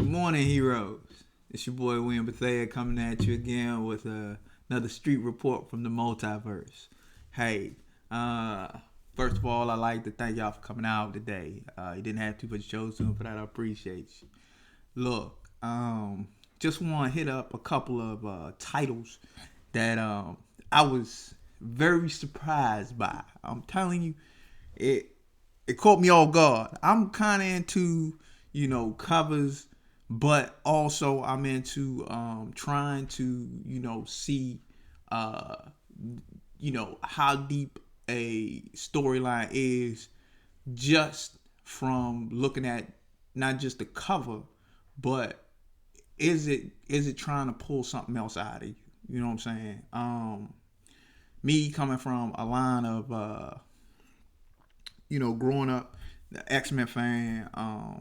morning, heroes. It's your boy William Bethea coming at you again with another street report from the Multiverse. Hey, first of all, I'd like to thank y'all for coming out today. You didn't have to, but you chose to, and for that I appreciate you. Look, just want to hit up a couple of titles that I was very surprised by. I'm telling you, it caught me off guard. I'm kind of into covers, but also I'm into trying to see how deep a storyline is just from looking at not just the cover, but is it trying to pull something else out of you? You know what I'm saying? Me coming from a line of growing up, the X-Men fan, I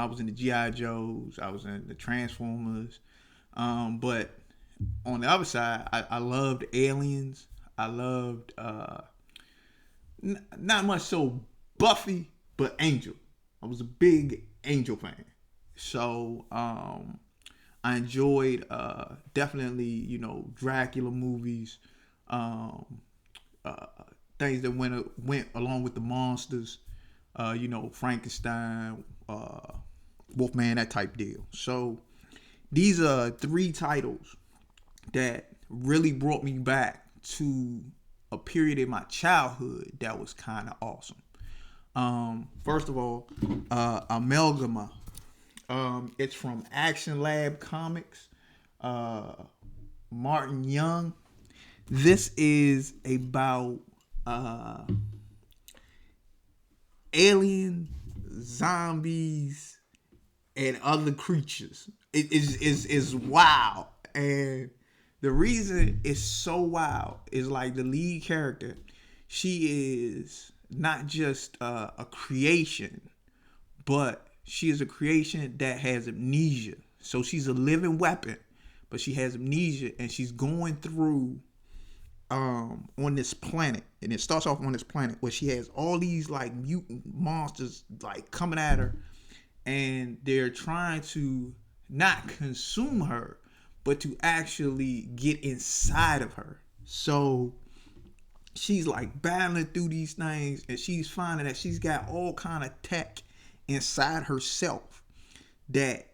was in the G.I. Joes, I was in the Transformers, but on the other side, I loved Aliens. I loved, not much so Buffy, but Angel. I was a big Angel fan. So, I enjoyed, definitely, Dracula movies, things that went along with the monsters, Frankenstein, Wolfman, that type deal. So these are three titles that really brought me back to a period in my childhood that was kind of awesome. First of all, Amalgama. It's from Action Lab Comics. Martin Young. This is about alien, zombies, and other creatures. It is wild, and the reason it's so wild is like the lead character. She is not just a creation, but she is a creation that has amnesia. So she's a living weapon, but she has amnesia, and she's going through on this planet, and it starts off on this planet where she has all these like mutant monsters like coming at her, and they're trying to not consume her, but to actually get inside of her. So she's like battling through these things, and she's finding that she's got all kind of tech inside herself that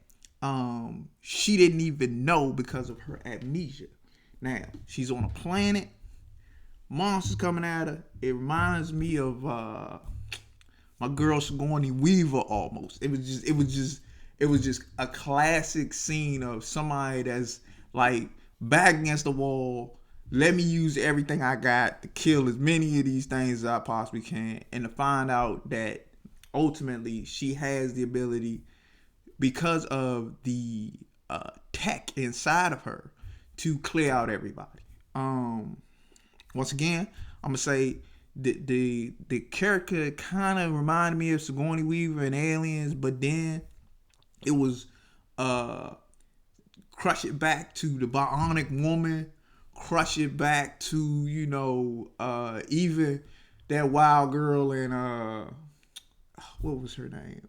she didn't even know because of her amnesia. Now she's on a planet, monsters coming at her. It reminds me of my girl Sigourney Weaver almost. It was just a classic scene of somebody that's like back against the wall. Let me use everything I got to kill as many of these things as I possibly can, and to find out that ultimately she has the ability, because of the tech inside of her, to clear out everybody. Once again, I'm gonna say the character kind of reminded me of Sigourney Weaver and Aliens, but then it was crush it back to the Bionic Woman, crush it back to even that wild girl in what was her name,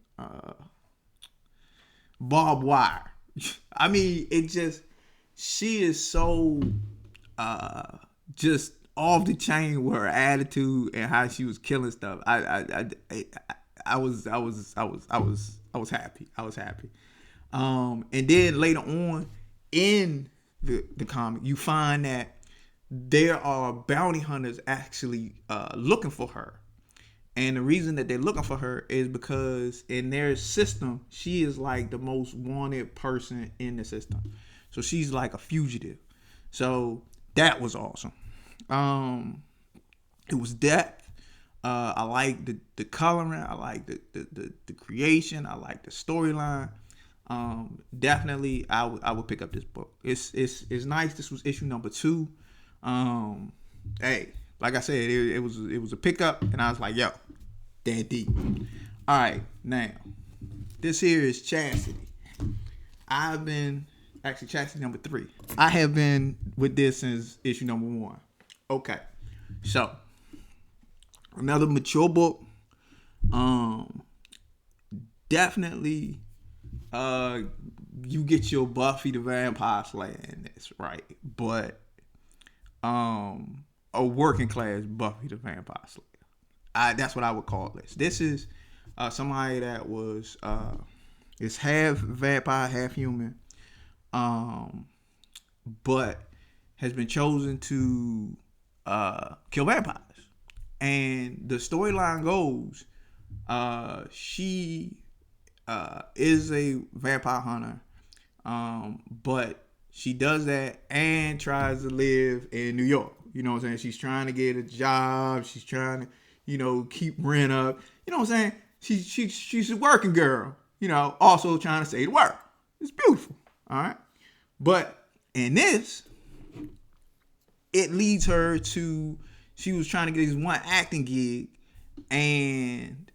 Barbed Wire. I mean, she is so just off the chain with her attitude and how she was killing stuff. I was happy. I was happy. And then later on in the comic, you find that there are bounty hunters actually looking for her. And the reason that they're looking for her is because in their system, she is like the most wanted person in the system. So she's like a fugitive. So that was awesome. It was depth. I like the coloring. I like the creation. I like the storyline. Definitely, I would pick up this book. It's nice. This was issue number 2. Hey, like I said, it was a pickup, and I was like, yo, that deep. All right, now this here is Chastity. Chastity number 3. I have been with this since issue number 1. Okay, so another mature book. Definitely you get your Buffy the Vampire Slayer in this, right? But a working class Buffy the Vampire Slayer. That's what I would call this. This is somebody that was is half vampire, half human, but has been chosen to kill vampires. And the storyline goes, she is a vampire hunter, but she does that and tries to live in New York. You know what I'm saying? She's trying to get a job. She's trying to, keep rent up. You know what I'm saying? She's a working girl. Also trying to stay to work. It's beautiful. All right. But in this, it leads her to, she was trying to get this one acting gig, and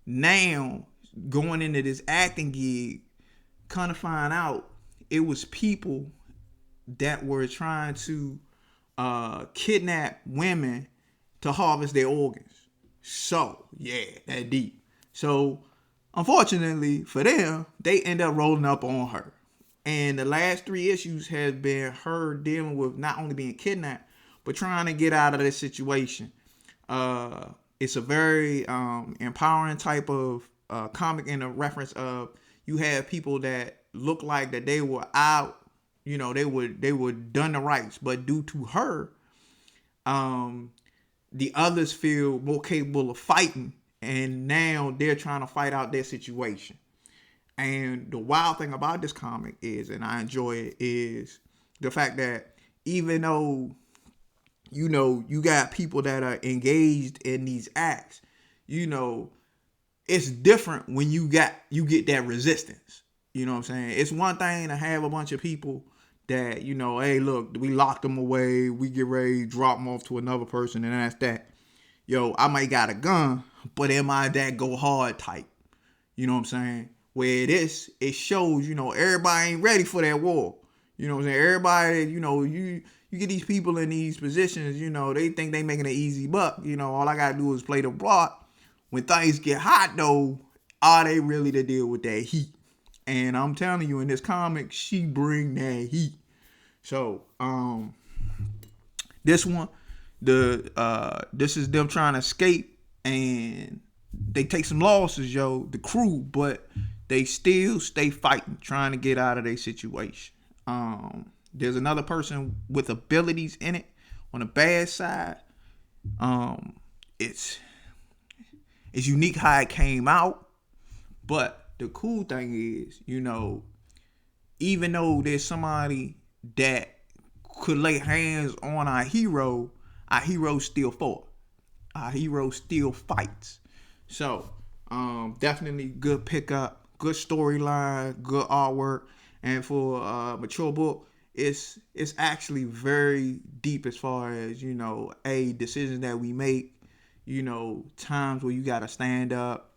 now going into this acting gig, kind of find out it was people that were trying to kidnap women to harvest their organs. So, yeah, that deep. So, unfortunately for them, they end up rolling up on her. And the last 3 issues have been her dealing with not only being kidnapped, but trying to get out of this situation. It's a very empowering type of comic in a reference of, you have people that look like that they were out, they were done the rights, but due to her, the others feel more capable of fighting, and now they're trying to fight out their situation. And the wild thing about this comic is, and I enjoy it, is the fact that even though, you got people that are engaged in these acts, it's different when you get that resistance. You know what I'm saying? It's one thing to have a bunch of people that, hey, look, we locked them away, we get ready to drop them off to another person, and that's that. Yo, I might got a gun, but am I that go hard type? You know what I'm saying? Where it shows, everybody ain't ready for that war. You know what I'm saying? Everybody, you get these people in these positions, they think they making an easy buck. All I gotta do is play the block. When things get hot though, are they really to deal with that heat? And I'm telling you, in this comic, she bring that heat. So, this one, this is them trying to escape, and they take some losses, the crew, but they still stay fighting, trying to get out of their situation. There's another person with abilities in it on the bad side. It's unique how it came out, but the cool thing is, even though there's somebody that could lay hands on our hero still fought. Our hero still fights. So, definitely good pickup, good storyline, good artwork, and for a mature book, it's actually very deep as far as, decisions that we make, times where you gotta stand up,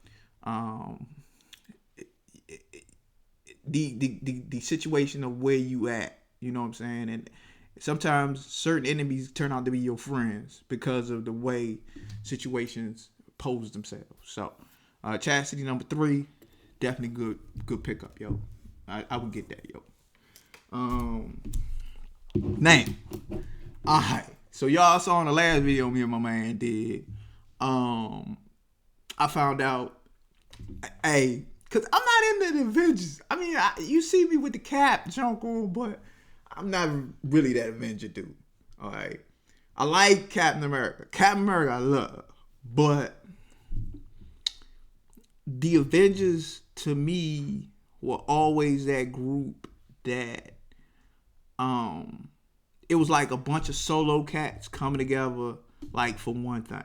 the situation of where you at, you know what I'm saying? And sometimes certain enemies turn out to be your friends because of the way situations pose themselves. So, Chastity number 3, definitely good pickup, yo. I would get that, yo. Now, alright. So y'all saw in the last video me and my man did. I found out, cause I'm not into the Avengers. I mean, you see me with the Cap junk on, but I'm not really that Avenger dude. Alright. I like Captain America. Captain America I love. But the Avengers, to me, were always that group that it was like a bunch of solo cats coming together, like, for one thing.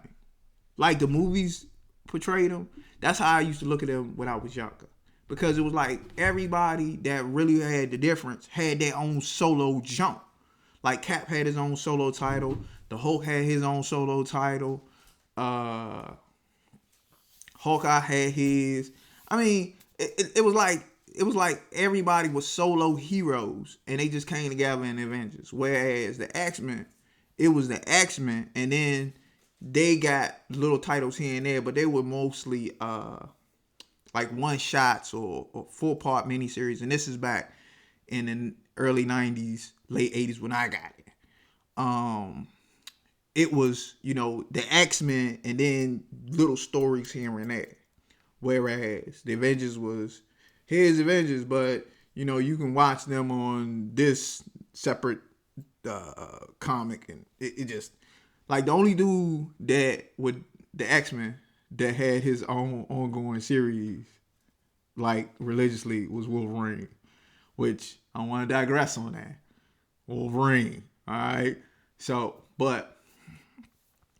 Like the movies portrayed them. That's how I used to look at them when I was younger. Because it was like everybody that really had the difference had their own solo jump. Like Cap had his own solo title. The Hulk had his own solo title. Hawkeye had his. I mean, it was like everybody was solo heroes, and they just came together in the Avengers. Whereas the X-Men, it was the X-Men, and then they got little titles here and there, but they were mostly like one shots or 4-part miniseries, and this is back in the early 90s, late 80s when I got it. It was, the X-Men and then little stories here and there. Whereas the Avengers was, here's Avengers, but, you can watch them on this separate comic. And it just, like, the only dude that with the X-Men that had his own ongoing series, like, religiously was Wolverine. Which, I don't want to digress on that. Wolverine, all right? So, but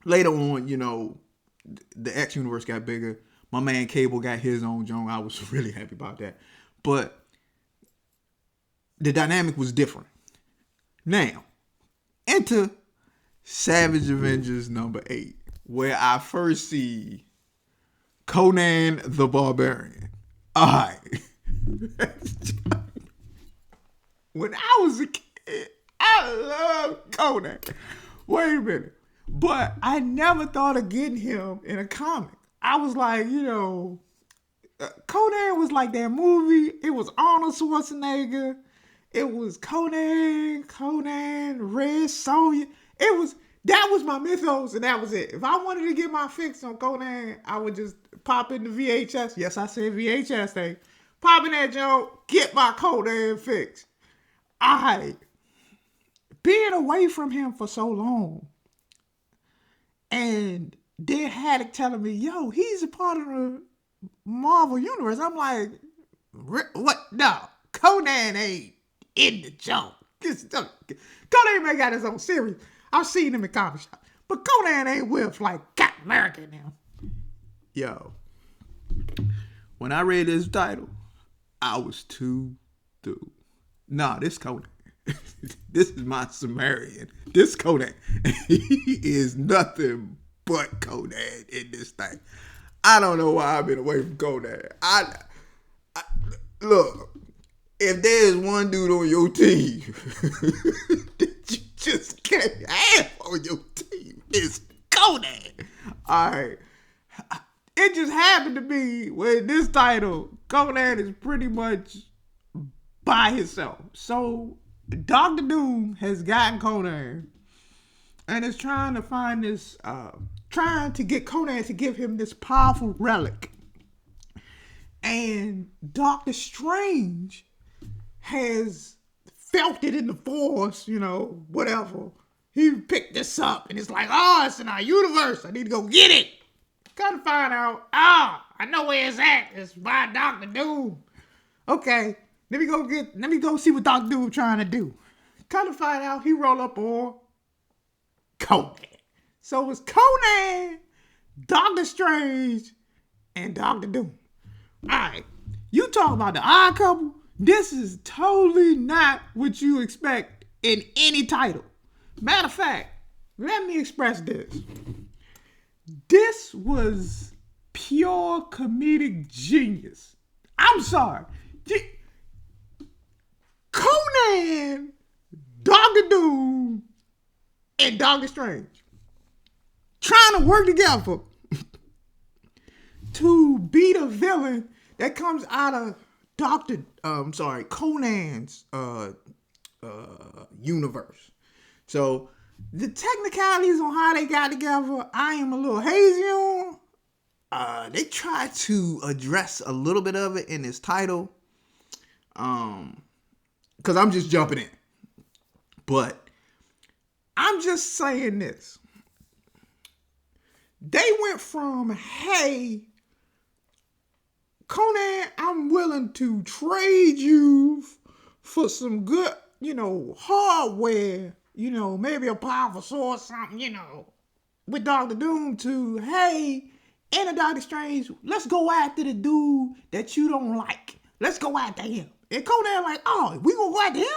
later on, the X universe got bigger. My man Cable got his own joint. I was really happy about that. But the dynamic was different. Now, enter Savage Avengers number 8, where I first see Conan the Barbarian. All right. When I was a kid, I loved Conan. Wait a minute. But I never thought of getting him in a comic. I was like, Conan was like that movie. It was Arnold Schwarzenegger. It was Conan, Red Sonja. That was my mythos, and that was it. If I wanted to get my fix on Conan, I would just pop in the VHS. Yes, I said VHS thing. Pop in that joint, get my Conan fix. Being away from him for so long, and then Haddock telling me, yo, he's a part of the Marvel Universe. I'm like, what? No, Conan ain't in the joke. Conan ain't got his own series. I've seen him in comic shop. But Conan ain't with, like, Captain America now. Yo, when I read this title, I was too through. Nah, this Conan. This is my Sumerian. This Conan. He is nothing but Conan in this thing. I don't know why I've been away from Conan. I look, if there's one dude on your team that you just can't have on your team, it's Conan. Alright. It just happened to be with this title, Conan is pretty much by himself. So Dr. Doom has gotten Conan and is trying to find this, trying to get Conan to give him this powerful relic. And Doctor Strange has felt it in the Force, whatever. He picked this up and it's like, oh, it's in our universe. I need to go get it. Gotta find out, I know where it's at. It's by Doctor Doom. Okay, let me go see what Doctor Doom trying to do. Kind of find out he roll up on Conan. So it's Conan, Doctor Strange, and Doctor Doom. Alright, you talk about the odd couple. This is totally not what you expect in any title. Matter of fact, let me express this. This was pure comedic genius. I'm sorry. Conan, Doctor Doom, and Doctor Strange trying to work together to beat a villain that comes out of Conan's universe. So the technicalities on how they got together, I am a little hazy on. They try to address a little bit of it in this title. Because I'm just jumping in. But I'm just saying this. They went from, hey, Conan, I'm willing to trade you for some good, hardware, maybe a powerful sword or something, with Doctor Doom to, hey, in a Doctor Strange, let's go after the dude that you don't like. Let's go after him. And Conan like, oh, we gonna go after him?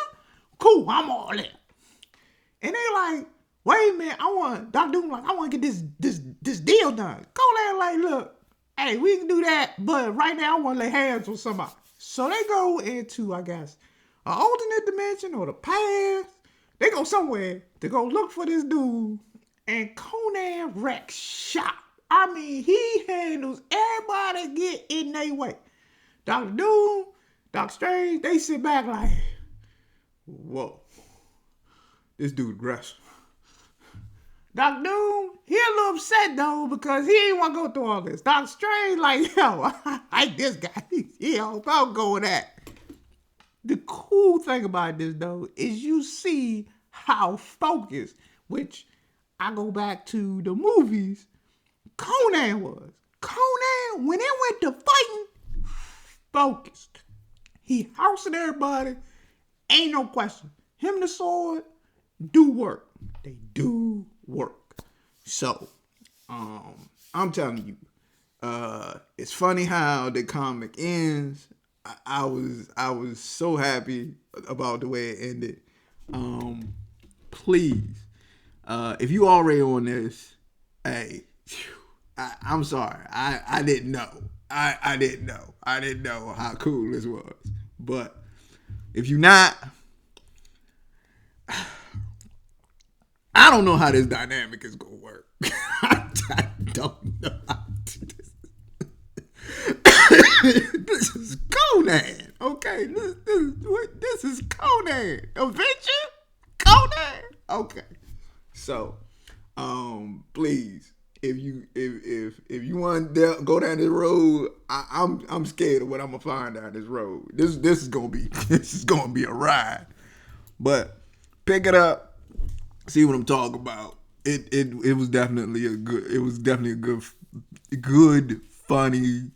Cool, I'm all in. And they like, wait a minute, Doctor Doom like, I want to get this deal done. Conan like, look, hey, we can do that, but right now I want to lay hands on somebody. So they go into, I guess, an alternate dimension or the past. They go somewhere to go look for this dude, and Conan wrecks shop. I mean, he handles everybody get in their way. Doctor Doom, Doctor Strange, they sit back like, whoa, this dude aggressive. Doctor Doom, he a little upset though because he ain't want to go through all this. Doctor Strange, like, yo, I like this guy. He all about going at. The cool thing about this though is you see how focused, which I go back to the movies, Conan was. Conan, when it went to fighting, focused. He housing everybody. Ain't no question. Him and the sword do work. They do work. So, I'm telling you, it's funny how the comic ends. I was so happy about the way it ended. Please, if you already on this, hey, I'm sorry. I didn't know. I didn't know. I didn't know how cool this was. But if you're not, I don't know how this dynamic is gonna work. I don't know how this is Conan. Okay, this is Conan. Adventure? Conan? Okay. So, please, if you want to go down this road, I'm scared of what I'm gonna find down this road. This is gonna be a ride. But pick it up, see what I'm talking about. It was definitely a good, funny,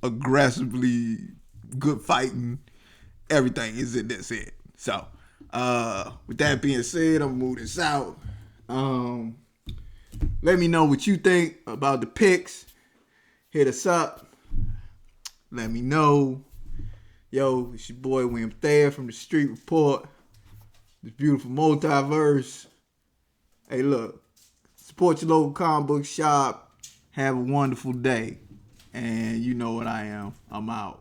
aggressively good fighting. Everything is in this end. So, with that being said, I'm moving south. Let me know what you think about the picks. Hit us up. Let me know. Yo, it's your boy William Bethea from the Street Report. This beautiful multiverse. Hey, look. Support your local comic book shop. Have a wonderful day. And you know what I am. I'm out.